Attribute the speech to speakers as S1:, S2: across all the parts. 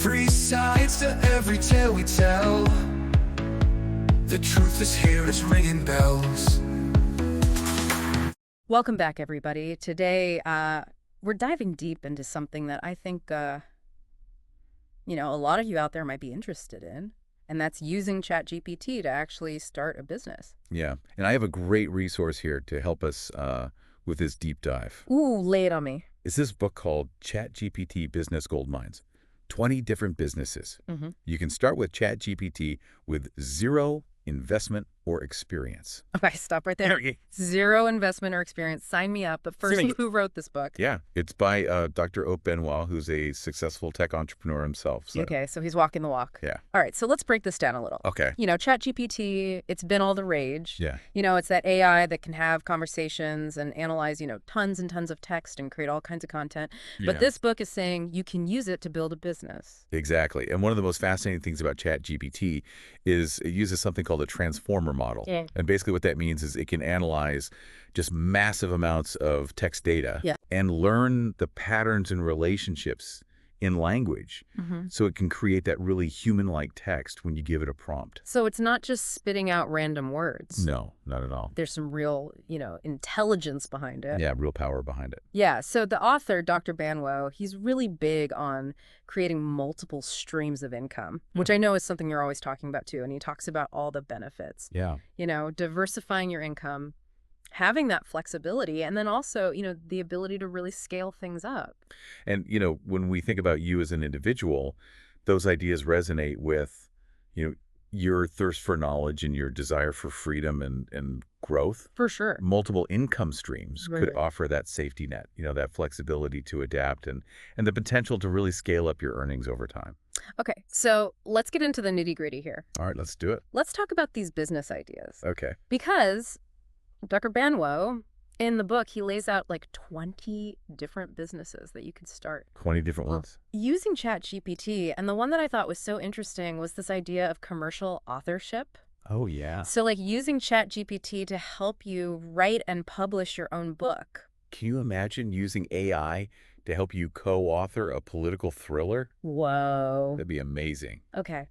S1: Three sides to every tale we tell. The truth is here, it's ringing bells.
S2: Welcome back, everybody. Today, we're diving deep into something that I think, a lot of you out there might be interested in, and that's using ChatGPT to actually start a business.
S3: Yeah, and I have a great resource here to help us with this deep dive.
S2: Ooh, lay it on me.
S3: It's this book called ChatGPT Business Goldmines, 20 different businesses.
S2: Mm-hmm.
S3: You can start with ChatGPT with zero investment or experience.
S2: Okay, stop right there. Zero investment or experience. Sign me up. But first, who wrote this book?
S3: Yeah, it's by Dr. Ope Benoit, who's a successful tech entrepreneur himself. So.
S2: Okay, so he's walking the walk.
S3: Yeah.
S2: All right, so let's break this down a little.
S3: Okay.
S2: ChatGPT, it's been all the rage.
S3: Yeah.
S2: It's that AI that can have conversations and analyze, tons and tons of text and create all kinds of content. But this book is saying you can use it to build a business.
S3: Exactly. And one of the most fascinating things about ChatGPT is it uses something called a transformer model.
S2: Yeah.
S3: And basically what that means is it can analyze just massive amounts of text data and learn the patterns and relationships in language.
S2: Mm-hmm.
S3: So it can create that really human-like text when you give it a prompt.
S2: So it's not just spitting out random words.
S3: No, not at all.
S2: There's some real, intelligence behind it.
S3: Yeah, real power behind it.
S2: Yeah, so the author, Dr. Banwo, he's really big on creating multiple streams of income, which I know is something you're always talking about too, and he talks about all the benefits.
S3: Yeah.
S2: Diversifying your income, having that flexibility, and then also, the ability to really scale things up.
S3: And, when we think about you as an individual, those ideas resonate with, your thirst for knowledge and your desire for freedom and growth.
S2: For sure.
S3: Multiple income streams could offer that safety net, that flexibility to adapt and the potential to really scale up your earnings over time.
S2: Okay, so let's get into the nitty-gritty here.
S3: All right, let's do it.
S2: Let's talk about these business ideas.
S3: Okay.
S2: Because Dr. Banwo, in the book, he lays out like 20 different businesses that you could start.
S3: 20 different ones.
S2: Using ChatGPT, and the one that I thought was so interesting was this idea of commercial authorship.
S3: Oh, yeah.
S2: So like using ChatGPT to help you write and publish your own book.
S3: Can you imagine using AI to help you co-author a political thriller?
S2: Whoa.
S3: That'd be amazing.
S2: Okay.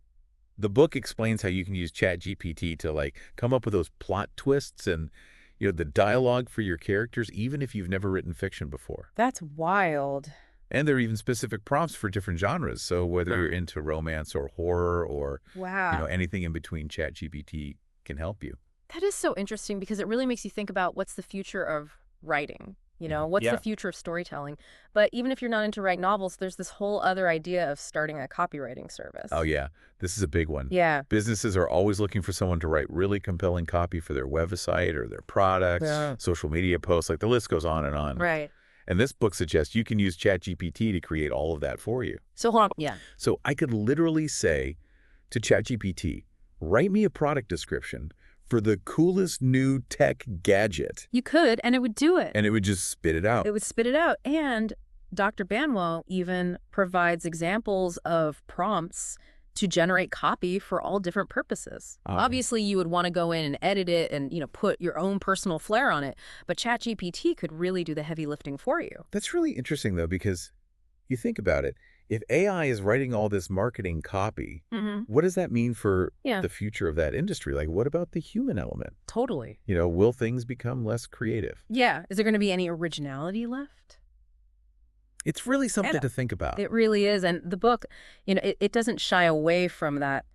S3: The book explains how you can use ChatGPT to come up with those plot twists and the dialogue for your characters, even if you've never written fiction before.
S2: That's wild.
S3: And there are even specific prompts for different genres. So whether you're into romance or horror or anything in between, ChatGPT can help you.
S2: That is so interesting because it really makes you think about what's the future of writing. What's the future of storytelling? But even if you're not into writing novels, there's this whole other idea of starting a copywriting service.
S3: Oh, yeah. This is a big one.
S2: Yeah.
S3: Businesses are always looking for someone to write really compelling copy for their website or their products, social media posts, the list goes on and on.
S2: Right.
S3: And this book suggests you can use ChatGPT to create all of that for you.
S2: So hold on. Yeah.
S3: So I could literally say to ChatGPT, write me a product description for the coolest new tech gadget.
S2: You could, and it would do it.
S3: And it would just spit it out.
S2: It would spit it out. And Dr. Banwo even provides examples of prompts to generate copy for all different purposes. Obviously, you would want to go in and edit it and, put your own personal flair on it. But ChatGPT could really do the heavy lifting for you.
S3: That's really interesting, though, because you think about it. If AI is writing all this marketing copy, what does that mean for the future of that industry? What about the human element?
S2: Totally.
S3: Will things become less creative?
S2: Yeah. Is there going to be any originality left?
S3: It's really something to think about.
S2: It really is. And the book, it doesn't shy away from that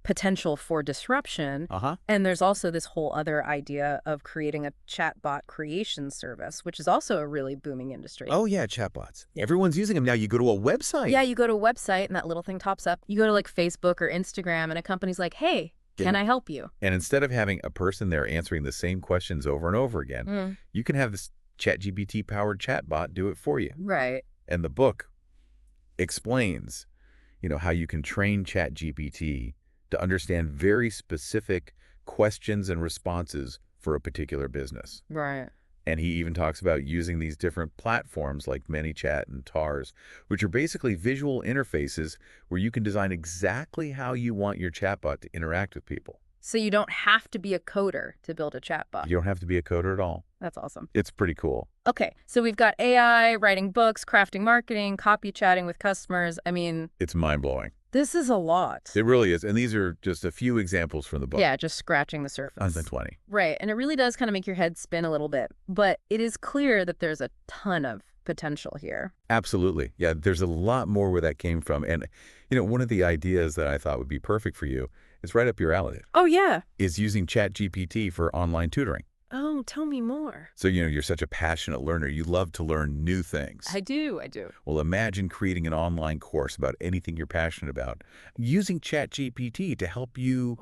S2: potential for disruption. And there's also this whole other idea of creating a chatbot creation service, which is also a really booming industry.
S3: Oh, yeah, chatbots. Everyone's using them now. You go to a website.
S2: Yeah, you go to a website and that little thing pops up. You go to Facebook or Instagram and a company's like, hey, can I help you?
S3: And instead of having a person there answering the same questions over and over again, you can have this ChatGPT-powered chatbot do it for you.
S2: Right.
S3: And the book explains, how you can train ChatGPT to understand very specific questions and responses for a particular business.
S2: Right.
S3: And he even talks about using these different platforms like ManyChat and TARS, which are basically visual interfaces where you can design exactly how you want your chatbot to interact with people.
S2: So you don't have to be a coder to build a chatbot.
S3: You don't have to be a coder at all.
S2: That's awesome.
S3: It's pretty cool.
S2: Okay, so we've got AI, writing books, crafting marketing, copy chatting with customers. I mean,
S3: It's mind-blowing.
S2: this is a lot.
S3: It really is. And these are just a few examples from the book.
S2: Yeah, just scratching the surface.
S3: Under 20.
S2: Right, and it really does kind of make your head spin a little bit. But it is clear that there's a ton of potential here.
S3: Absolutely. Yeah, there's a lot more where that came from. And, you know, one of the ideas that I thought would be perfect for you is right up your alley,
S2: Oh, yeah.
S3: is using ChatGPT for online tutoring.
S2: Oh, tell me more.
S3: So, you know, you're such a passionate learner. You love to learn new things.
S2: I do.
S3: Well, imagine creating an online course about anything you're passionate about, using ChatGPT to help you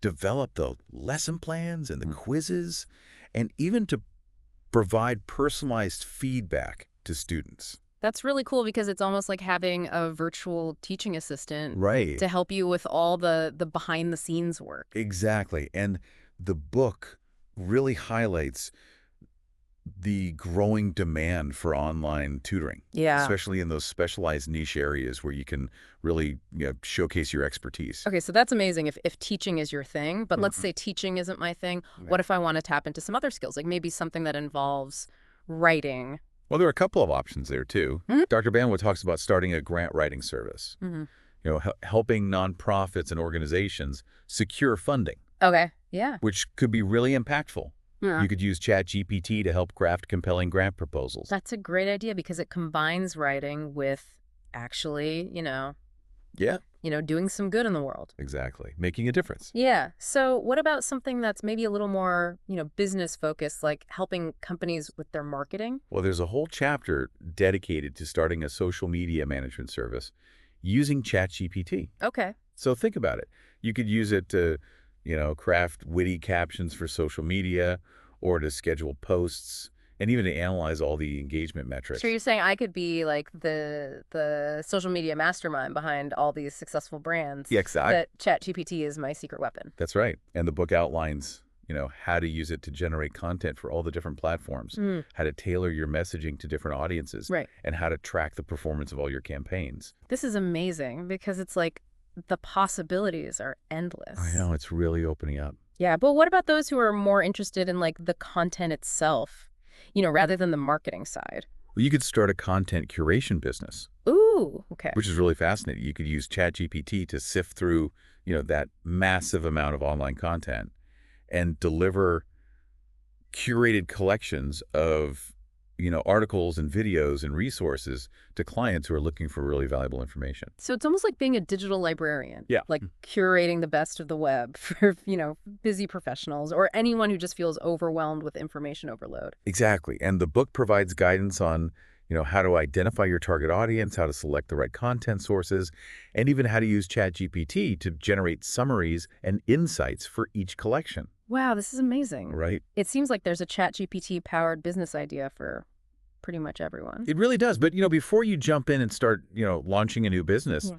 S3: develop the lesson plans and the quizzes, and even to provide personalized feedback to students.
S2: That's really cool because it's almost like having a virtual teaching assistant
S3: Right.
S2: to help you with all the behind-the-scenes work.
S3: Exactly. And the book really highlights the growing demand for online tutoring,
S2: Yeah.
S3: especially in those specialized niche areas where you can really, you know, showcase your expertise.
S2: Okay, so that's amazing if teaching is your thing. But let's say teaching isn't my thing. What if I want to tap into some other skills, like maybe something that involves writing?
S3: Well, there are a couple of options there, too. Dr. Banwa talks about starting a grant writing service, you know, helping nonprofits and organizations secure funding,
S2: Okay, yeah.
S3: which could be really impactful.
S2: Yeah.
S3: You could use ChatGPT to help craft compelling grant proposals.
S2: That's a great idea because it combines writing with actually,
S3: Yeah,
S2: doing some good in the world.
S3: exactly. Making a difference.
S2: Yeah. So what about something that's maybe a little more, business focused, like helping companies with their marketing?
S3: Well, there's a whole chapter dedicated to starting a social media management service using ChatGPT.
S2: Okay.
S3: So think about it. You could use it to, craft witty captions for social media, or to schedule posts, and even to analyze all the engagement metrics.
S2: So you're saying I could be like the social media mastermind behind all these successful brands?
S3: Yeah, exactly.
S2: That ChatGPT is my secret weapon.
S3: That's right. And the book outlines, how to use it to generate content for all the different platforms, how to tailor your messaging to different audiences,
S2: Right.
S3: and how to track the performance of all your campaigns.
S2: This is amazing because it's like the possibilities are endless.
S3: I know, it's really opening up.
S2: Yeah, but what about those who are more interested in like the content itself, rather than the marketing side?
S3: Well, you could start a content curation business,
S2: Ooh, okay.
S3: which is really fascinating. You could use ChatGPT to sift through, that massive amount of online content and deliver curated collections of, articles and videos and resources to clients who are looking for really valuable information.
S2: So it's almost like being a digital librarian.
S3: Yeah.
S2: Like curating the best of the web for, busy professionals or anyone who just feels overwhelmed with information overload.
S3: Exactly. And the book provides guidance on, how to identify your target audience, how to select the right content sources, and even how to use ChatGPT to generate summaries and insights for each collection.
S2: Wow, this is amazing.
S3: Right?
S2: It seems like there's a ChatGPT powered business idea for pretty much everyone.
S3: It really does. But, before you jump in and start, launching a new business,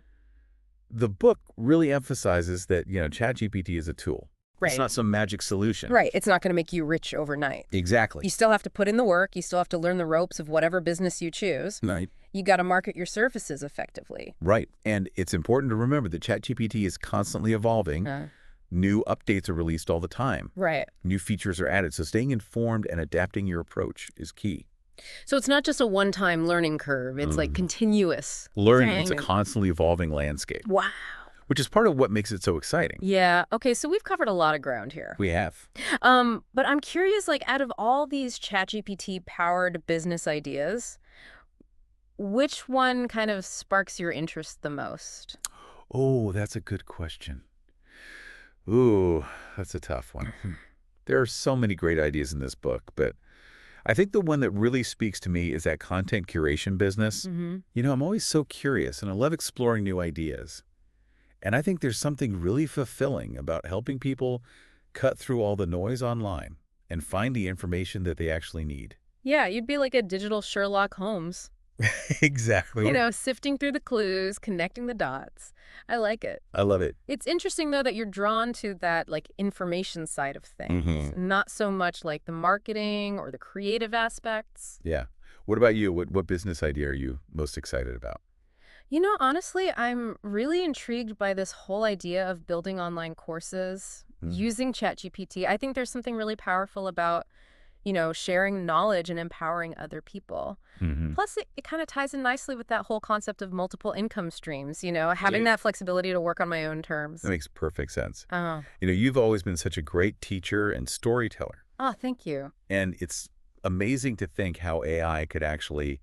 S3: the book really emphasizes that, ChatGPT is a tool.
S2: Right.
S3: It's not some magic solution.
S2: Right. It's not going to make you rich overnight.
S3: Exactly.
S2: You still have to put in the work. You still have to learn the ropes of whatever business you choose.
S3: Right.
S2: You got to market your services effectively.
S3: Right. And it's important to remember that ChatGPT is constantly evolving. New updates are released all the time.
S2: Right.
S3: New features are added. So staying informed and adapting your approach is key.
S2: So it's not just a one-time learning curve. It's like continuous.
S3: Learning, it's a constantly evolving landscape.
S2: Wow.
S3: Which is part of what makes it so exciting.
S2: Yeah. Okay, so we've covered a lot of ground here.
S3: We have.
S2: But I'm curious, like, out of all these ChatGPT-powered business ideas, which one kind of sparks your interest the most?
S3: Oh, that's a good question. Ooh, that's a tough one. There are so many great ideas in this book, but I think the one that really speaks to me is that content curation business. I'm always so curious, and I love exploring new ideas. And I think there's something really fulfilling about helping people cut through all the noise online and find the information that they actually need.
S2: Yeah, you'd be like a digital Sherlock Holmes.
S3: Exactly.
S2: Sifting through the clues, connecting the dots. I like it.
S3: I love it.
S2: It's interesting, though, that you're drawn to that, like, information side of things, not so much like the marketing or the creative aspects.
S3: Yeah. What about you? What business idea are you most excited about?
S2: Honestly, I'm really intrigued by this whole idea of building online courses
S3: Mm.
S2: using ChatGPT. I think there's something really powerful about, sharing knowledge and empowering other people.
S3: Mm-hmm.
S2: Plus, it kind of ties in nicely with that whole concept of multiple income streams, having
S3: Yeah.
S2: that flexibility to work on my own
S3: That
S2: terms.
S3: makes perfect sense.
S2: Oh,
S3: You've always been such a great teacher and storyteller,
S2: thank you.
S3: and it's amazing to think how AI could actually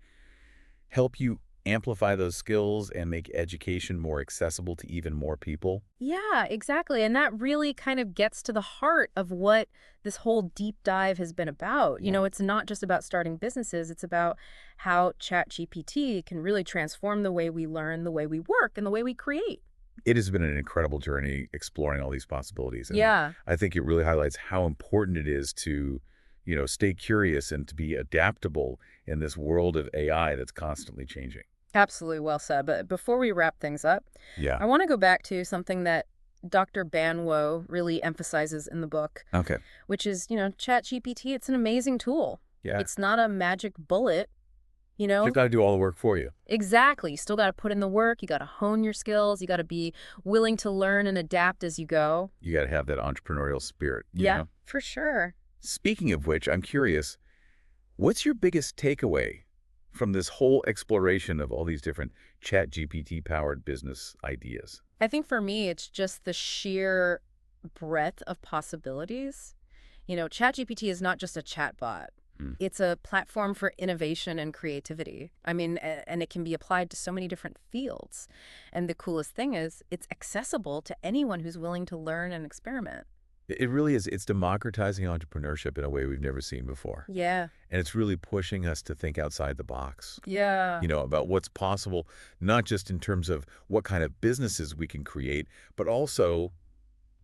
S3: help you amplify those skills and make education more accessible to even more people.
S2: Yeah, exactly. And that really kind of gets to the heart of what this whole deep dive has been about.
S3: Yeah.
S2: It's not just about starting businesses, it's about how ChatGPT can really transform the way we learn, the way we work, and the way we create.
S3: It has been an incredible journey exploring all these possibilities, and
S2: Yeah,
S3: I think it really highlights how important it is to, stay curious and to be adaptable in this world of AI that's constantly changing.
S2: absolutely well said. But before we wrap things up,
S3: Yeah.
S2: I want to go back to something that Dr. Banwo really emphasizes in the book,
S3: Okay.
S2: which is, ChatGPT, it's an amazing tool.
S3: Yeah.
S2: It's not a magic bullet, you
S3: Just
S2: know?
S3: got to do all the work for you.
S2: Exactly. You still got to put in the work. You got to hone your skills. You got to be willing to learn and adapt as you go.
S3: You got to have that entrepreneurial spirit. you
S2: Yeah,
S3: know?
S2: for sure.
S3: Speaking of which, I'm curious, what's your biggest takeaway from this whole exploration of all these different ChatGPT-powered business ideas?
S2: I think for me, it's just the sheer breadth of possibilities. ChatGPT is not just a chatbot.
S3: Hmm.
S2: It's a platform for innovation and creativity. I mean, and it can be applied to so many different fields. And the coolest thing is it's accessible to anyone who's willing to learn and experiment.
S3: It really is. It's democratizing entrepreneurship in a way we've never seen before.
S2: Yeah.
S3: And it's really pushing us to think outside the box,
S2: Yeah.
S3: about what's possible, not just in terms of what kind of businesses we can create, but also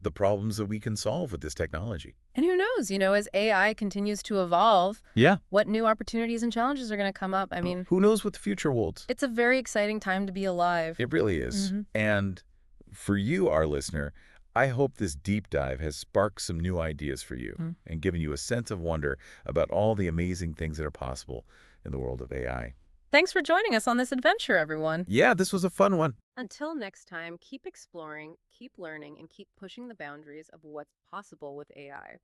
S3: the problems that we can solve with this technology.
S2: And who knows, as AI continues to evolve,
S3: Yeah.
S2: what new opportunities and challenges are going to come up. I mean,
S3: Who knows what the future holds?
S2: it's a very exciting time to be alive.
S3: It really is.
S2: Mhm.
S3: And for you, our listener, I hope this deep dive has sparked some new ideas for you
S2: Mm.
S3: and given you a sense of wonder about all the amazing things that are possible in the world of AI.
S2: Thanks for joining us on this adventure, everyone.
S3: Yeah, this was a fun one.
S2: Until next time, keep exploring, keep learning, and keep pushing the boundaries of what's possible with AI.